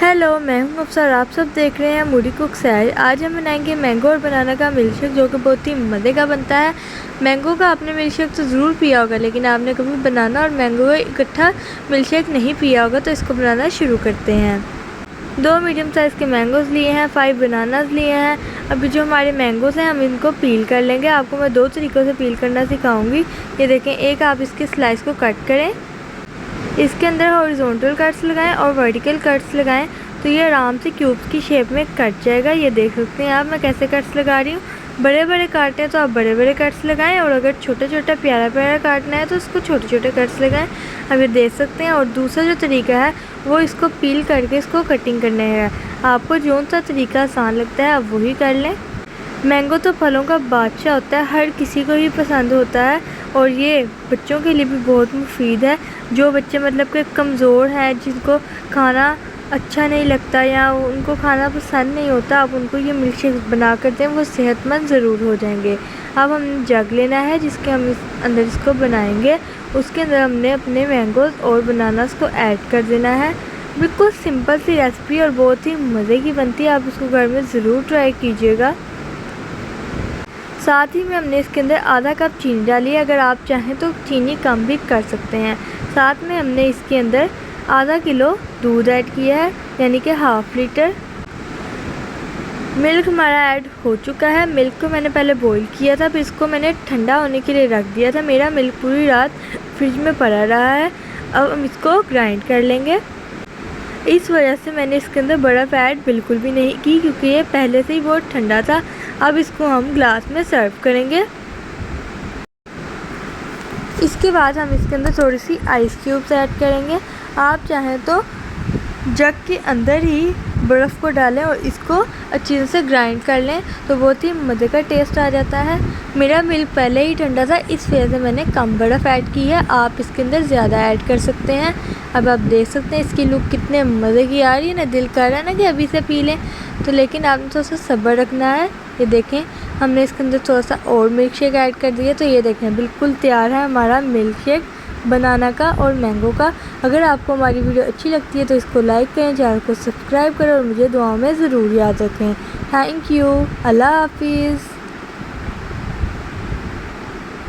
Hello, मैं हूं अफसर। आप सब देख रहे हैं मूडी कुक स्टाइल। आज हम बनाएंगे मैंगो और बनाना का मिल्कशेक, जो कि बहुत ही मज़े का बनता है। मैंगो का आपने मिल्कशेक तो ज़रूर पिया होगा, लेकिन आपने कभी बनाना और मैंगो का इकट्ठा मिल्कशेक नहीं पिया होगा। तो इसको बनाना शुरू करते हैं। 2 मीडियम साइज़ के मैंगोज़ लिए हैं, 5 बनानास लिए हैं। अभी जो हमारे मैंगोज़ हैं हम इनको पील कर लेंगे। आपको मैं 2 तरीक़ों से पील करना सिखाऊंगी। ये देखें, एक आप इसके स्लाइस को कट करें, इसके अंदर हॉरिजॉन्टल कट्स लगाएं और वर्टिकल कट्स लगाएं, तो ये आराम से क्यूब्स की शेप में कट जाएगा। ये देख सकते हैं आप मैं कैसे कट्स लगा रही हूँ। बड़े बड़े काटने हैं तो आप बड़े बड़े कट्स लगाएं, और अगर छोटा छोटा प्यारा प्यारा काटना है तो उसको छोटे छोटे कट्स लगाएं। अब ये देख सकते हैं। और दूसरा जो तरीका है वो इसको पील करके इसको कटिंग करना है। आपको जो सा तरीका आसान लगता है आप वही कर लें। मैंगो तो फलों का बादशाह होता है, हर किसी को ही पसंद होता है, और ये बच्चों के लिए भी बहुत मुफीद है। जो बच्चे मतलब कि कमज़ोर हैं, जिनको खाना अच्छा नहीं लगता या उनको खाना पसंद नहीं होता, आप उनको ये मिल्कशेक बना कर दें, वो सेहतमंद ज़रूर हो जाएंगे। अब हमने जग लेना है जिसके हम अंदर इसको बनाएंगे। उसके अंदर हमने अपने मैंगोज़ और बनानास को ऐड कर देना है। बिल्कुल सिंपल सी रेसिपी और बहुत ही मज़े की बनती है। आप इसको घर में ज़रूर ट्राई कीजिएगा। साथ ही में हमने इसके अंदर आधा कप चीनी डाली है। अगर आप चाहें तो चीनी कम भी कर सकते हैं। साथ में हमने इसके अंदर आधा किलो दूध ऐड किया है, यानी कि ½ लीटर। मिल्क हमारा ऐड हो चुका है। मिल्क को मैंने पहले बॉईल किया था, फिर इसको मैंने ठंडा होने के लिए रख दिया था। मेरा मिल्क पूरी रात फ्रिज में पड़ा रहा है। अब हम इसको ग्राइंड कर लेंगे। इस वजह से मैंने इसके अंदर बर्फ़ ऐड बिल्कुल भी नहीं की, क्योंकि ये पहले से ही बहुत ठंडा था। अब इसको हम ग्लास में सर्व करेंगे। इसके बाद हम इसके अंदर थोड़ी सी आइस क्यूब्स ऐड करेंगे। आप चाहें तो जग के अंदर ही बर्फ़ को डालें और इसको अच्छी तरह से ग्राइंड कर लें, तो बहुत ही मज़े का टेस्ट आ जाता है। मेरा मिल्क पहले ही ठंडा था, इस वजह से मैंने कम बर्फ़ ऐड की है। आप इसके अंदर ज़्यादा ऐड कर सकते हैं। अब आप देख सकते हैं इसकी लुक कितने मज़े की आ रही है ना। दिल कर रहा है ना कि अभी से पी लें, तो लेकिन आपने थोड़ा सा सब्र रखना है। ये देखें, हमने इसके अंदर थोड़ा सा और मिल्क शेक ऐड कर दिया, तो ये देखें बिल्कुल तैयार है हमारा मिल्क शेक बनाना का और मैंगो का। अगर आपको हमारी वीडियो अच्छी लगती है तो इसको लाइक करें, चैनल को सब्सक्राइब करें और मुझे दुआओं में ज़रूर याद रखें। Thank you. अल्लाह हाफिज़।